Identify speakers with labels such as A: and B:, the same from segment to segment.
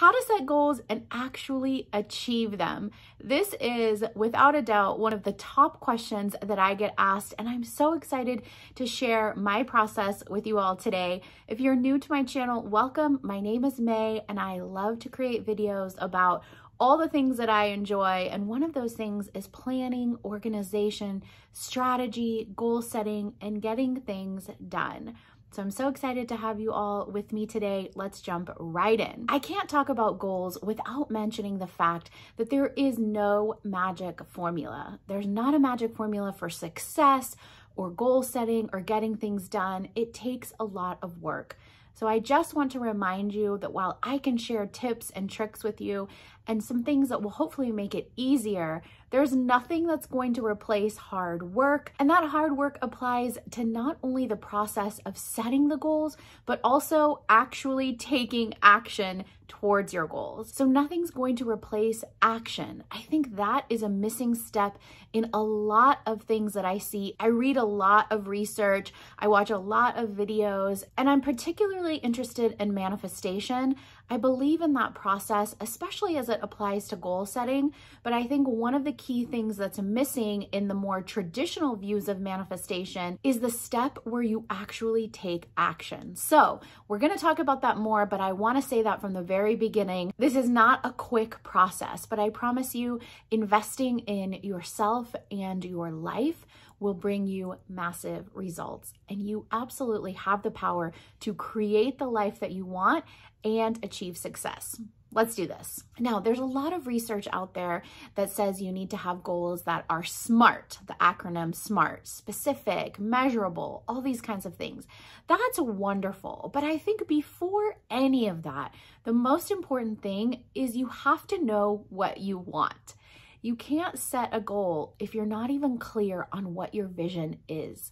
A: how to set goals and actually achieve them. This is without a doubt one of the top questions that I get asked, and I'm so excited to share my process with you all today. If you're new to my channel, welcome. My name is May, and I love to create videos about all the things that I enjoy, and one of those things is planning, organization, strategy, goal setting, and getting things done. So I'm so excited to have you all with me today. Let's jump right in. I can't talk about goals without mentioning the fact that there is no magic formula. There's not a magic formula for success or goal setting or getting things done. It takes a lot of work. So I just want to remind you that while I can share tips and tricks with you and some things that will hopefully make it easier, there's nothing that's going to replace hard work. And that hard work applies to not only the process of setting the goals, but also actually taking action towards your goals. So nothing's going to replace action. I think that is a missing step in a lot of things that I see. I read a lot of research, I watch a lot of videos, and I'm particularly interested in manifestation. I believe in that process, especially as it applies to goal setting, but I think one of the key things that's missing in the more traditional views of manifestation is the step where you actually take action. So we're going to talk about that more, but I want to say that from the very beginning, this is not a quick process, but I promise you, investing in yourself and your life will bring you massive results. And you absolutely have the power to create the life that you want and achieve success. Let's do this. Now, there's a lot of research out there that says you need to have goals that are SMART, the acronym SMART, specific, measurable, all these kinds of things. That's wonderful. But I think before any of that, the most important thing is you have to know what you want. You can't set a goal if you're not even clear on what your vision is.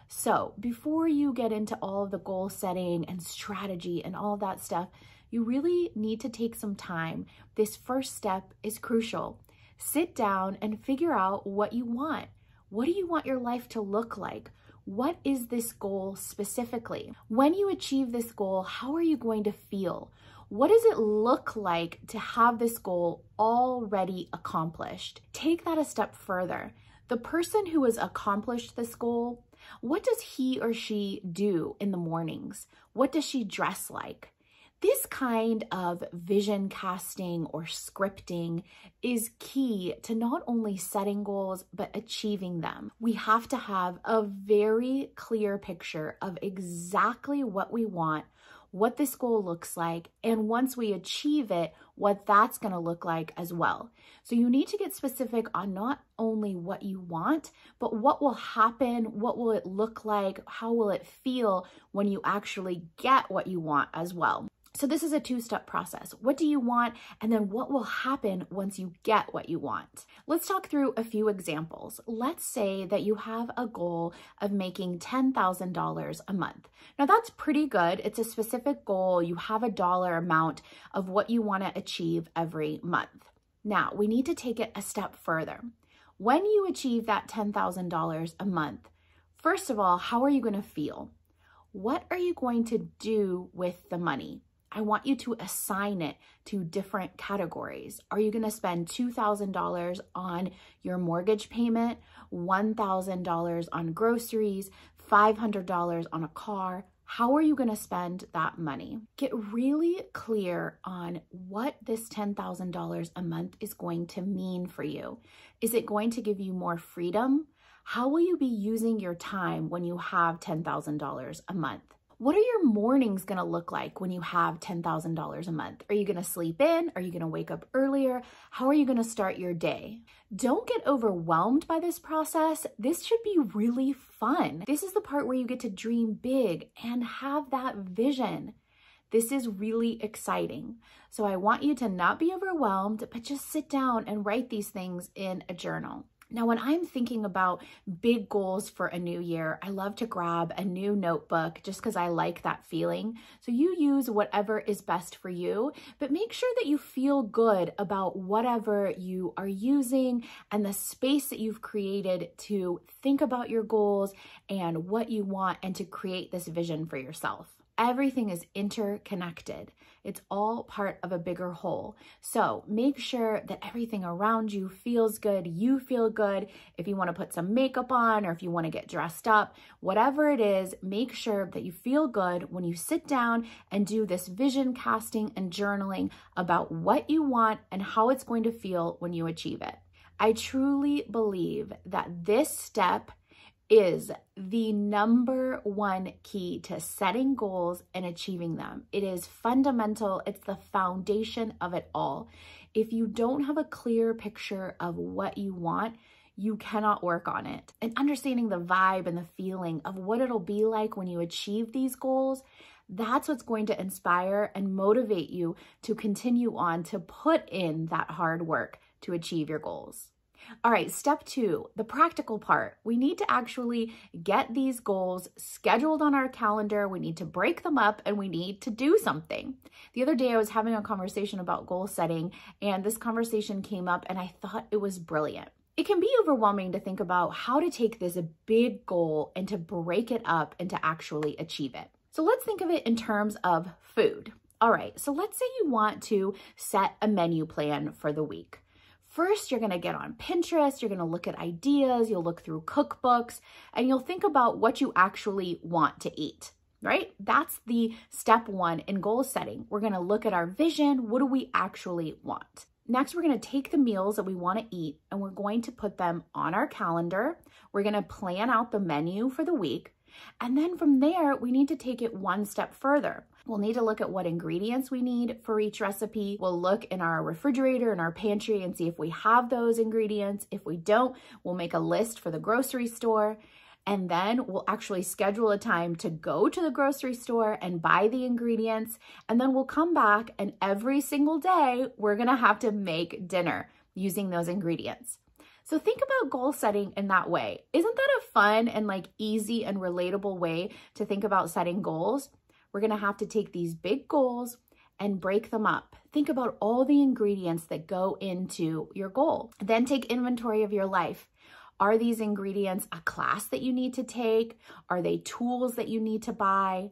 A: So before you get into all of the goal setting and strategy and all of that stuff, you really need to take some time. This first step is crucial. Sit down and figure out what you want. What do you want your life to look like? What is this goal specifically? When you achieve this goal, how are you going to feel? What does it look like to have this goal already accomplished? Take that a step further. The person who has accomplished this goal, what does he or she do in the mornings? What does she dress like? This kind of vision casting or scripting is key to not only setting goals, but achieving them. We have to have a very clear picture of exactly what we want, what this goal looks like, and once we achieve it, what that's going to look like as well. So you need to get specific on not only what you want, but what will happen, what will it look like, how will it feel when you actually get what you want as well. So this is a two-step process. What do you want? And then what will happen once you get what you want? Let's talk through a few examples. Let's say that you have a goal of making $10,000 a month. Now that's pretty good. It's a specific goal. You have a dollar amount of what you want to achieve every month. Now we need to take it a step further. When you achieve that $10,000 a month, first of all, how are you going to feel? What are you going to do with the money? I want you to assign it to different categories. Are you going to spend $2,000 on your mortgage payment, $1,000 on groceries, $500 on a car? How are you going to spend that money? Get really clear on what this $10,000 a month is going to mean for you. Is it going to give you more freedom? How will you be using your time when you have $10,000 a month? What are your mornings going to look like when you have $10,000 a month? Are you going to sleep in? Are you going to wake up earlier? How are you going to start your day? Don't get overwhelmed by this process. This should be really fun. This is the part where you get to dream big and have that vision. This is really exciting. So I want you to not be overwhelmed, but just sit down and write these things in a journal. Now, when I'm thinking about big goals for a new year, I love to grab a new notebook just because I like that feeling. So you use whatever is best for you, but make sure that you feel good about whatever you are using and the space that you've created to think about your goals and what you want and to create this vision for yourself. everything is interconnected. It's all part of a bigger whole. So make sure that everything around you feels good. You feel good. If you want to put some makeup on or if you want to get dressed up, whatever it is, make sure that you feel good when you sit down and do this vision casting and journaling about what you want and how it's going to feel when you achieve it. I truly believe that this step is the number one key to setting goals and achieving them. It is fundamental. It's the foundation of it all. If you don't have a clear picture of what you want, you cannot work on it. And understanding the vibe and the feeling of what it'll be like when you achieve these goals, that's what's going to inspire and motivate you to continue on to put in that hard work to achieve your goals. All right, step 2, the practical part. We need to actually get these goals scheduled on our calendar. We need to break them up and we need to do something. The other day I was having a conversation about goal setting and this conversation came up and I thought it was brilliant. It can be overwhelming to think about how to take this big goal and to break it up and to actually achieve it. So let's think of it in terms of food. All right, so let's say you want to set a menu plan for the week. First, you're going to get on Pinterest, you're going to look at ideas, you'll look through cookbooks, and you'll think about what you actually want to eat, right? That's the step 1 in goal setting. We're going to look at our vision. What do we actually want? Next, we're going to take the meals that we want to eat and we're going to put them on our calendar. We're going to plan out the menu for the week. And then from there, we need to take it one step further. We'll need to look at what ingredients we need for each recipe. We'll look in our refrigerator and our pantry and see if we have those ingredients. If we don't, we'll make a list for the grocery store. And then we'll actually schedule a time to go to the grocery store and buy the ingredients. And then we'll come back and every single day, we're gonna have to make dinner using those ingredients. So think about goal setting in that way. Isn't that a fun and easy and relatable way to think about setting goals? We're gonna have to take these big goals and break them up. Think about all the ingredients that go into your goal. Then take inventory of your life. Are these ingredients a class that you need to take? Are they tools that you need to buy?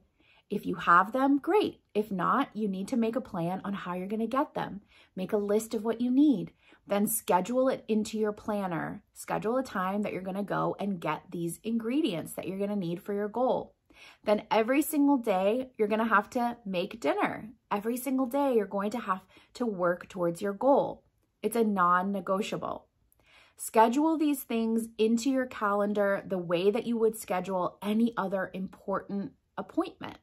A: If you have them, great. If not, you need to make a plan on how you're gonna get them. Make a list of what you need. Then schedule it into your planner. Schedule a time that you're gonna go and get these ingredients that you're gonna need for your goal. Then every single day, you're gonna have to make dinner. Every single day, you're going to have to work towards your goal. It's a non-negotiable. Schedule these things into your calendar the way that you would schedule any other important appointment.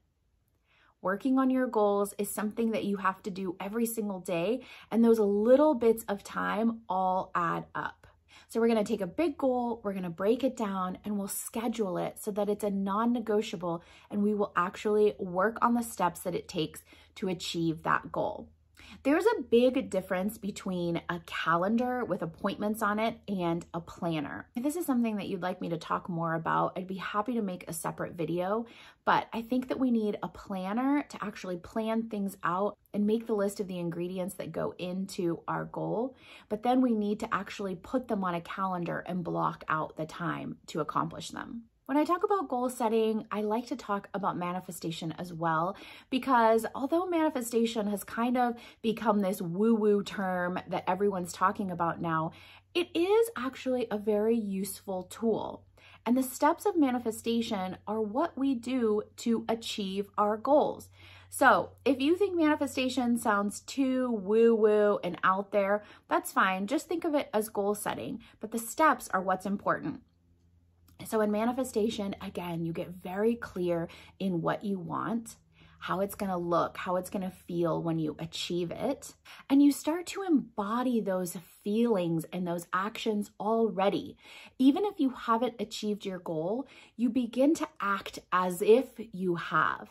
A: Working on your goals is something that you have to do every single day, and those little bits of time all add up. So we're going to take a big goal, we're going to break it down, and we'll schedule it so that it's a non-negotiable, and we will actually work on the steps that it takes to achieve that goal. There's a big difference between a calendar with appointments on it and a planner. If this is something that you'd like me to talk more about, I'd be happy to make a separate video, but I think that we need a planner to actually plan things out and make the list of the ingredients that go into our goal, but then we need to actually put them on a calendar and block out the time to accomplish them. When I talk about goal setting, I like to talk about manifestation as well, because although manifestation has kind of become this woo-woo term that everyone's talking about now, it is actually a very useful tool. And the steps of manifestation are what we do to achieve our goals. So if you think manifestation sounds too woo-woo and out there, that's fine. Just think of it as goal setting, but the steps are what's important. So in manifestation, again, you get very clear in what you want, how it's going to look, how it's going to feel when you achieve it. And you start to embody those feelings and those actions already. Even if you haven't achieved your goal, you begin to act as if you have.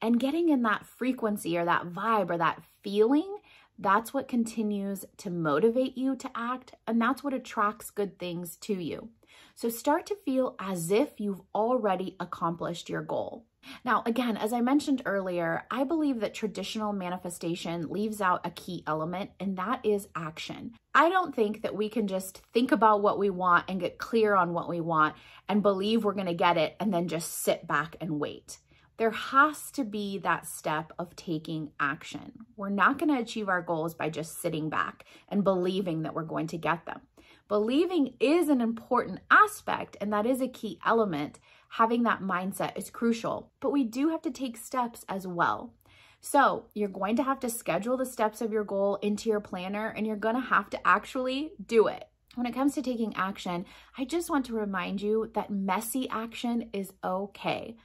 A: And getting in that frequency or that vibe or that feeling, that's what continues to motivate you to act. And that's what attracts good things to you. So start to feel as if you've already accomplished your goal. Now, again, as I mentioned earlier, I believe that traditional manifestation leaves out a key element, and that is action. I don't think that we can just think about what we want and get clear on what we want and believe we're going to get it and then just sit back and wait. there has to be that step of taking action. We're not going to achieve our goals by just sitting back and believing that we're going to get them. Believing is an important aspect, and that is a key element. Having that mindset is crucial, but we do have to take steps as well. So you're going to have to schedule the steps of your goal into your planner, and you're going to have to actually do it. When it comes to taking action, I just want to remind you that messy action is okay.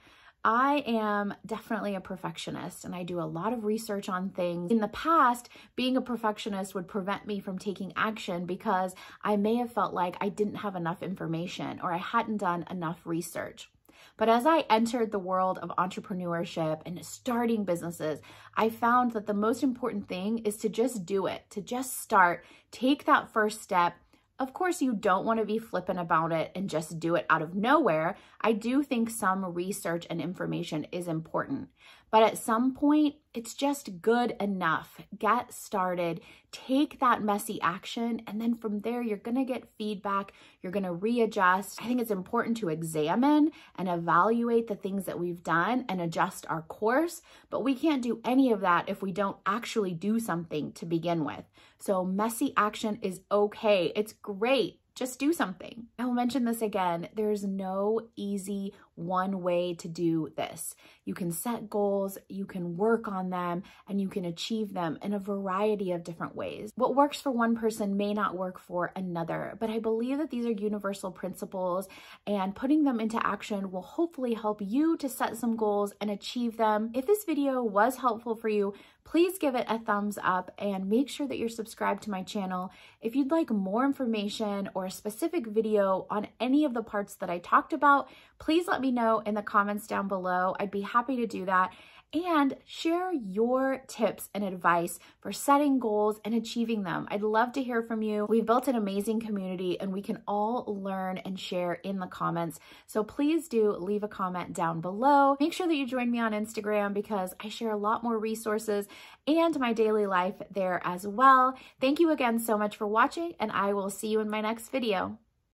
A: I am definitely a perfectionist, and I do a lot of research on things. In the past, being a perfectionist would prevent me from taking action because I may have felt like I didn't have enough information or I hadn't done enough research. But as I entered the world of entrepreneurship and starting businesses, I found that the most important thing is to just do it, to just start, take that first step. Of course, you don't want to be flippant about it and just do it out of nowhere. I do think some research and information is important, but at some point, it's just good enough. Get started, take that messy action, and then from there, you're going to get feedback. You're going to readjust. I think it's important to examine and evaluate the things that we've done and adjust our course, but we can't do any of that if we don't actually do something to begin with. So messy action is okay. It's great. Just do something. I will mention this again. There's no easy one way to do this. You can set goals, you can work on them, and you can achieve them in a variety of different ways. What works for one person may not work for another, but I believe that these are universal principles, and putting them into action will hopefully help you to set some goals and achieve them. If this video was helpful for you, please give it a thumbs up and make sure that you're subscribed to my channel. If you'd like more information or a specific video on any of the parts that I talked about, please let me know in the comments down below. I'd be happy to do that. And share your tips and advice for setting goals and achieving them. I'd love to hear from you. We've built an amazing community and we can all learn and share in the comments. So please do leave a comment down below. Make sure that you join me on Instagram because I share a lot more resources and my daily life there as well. Thank you again so much for watching, and I will see you in my next video.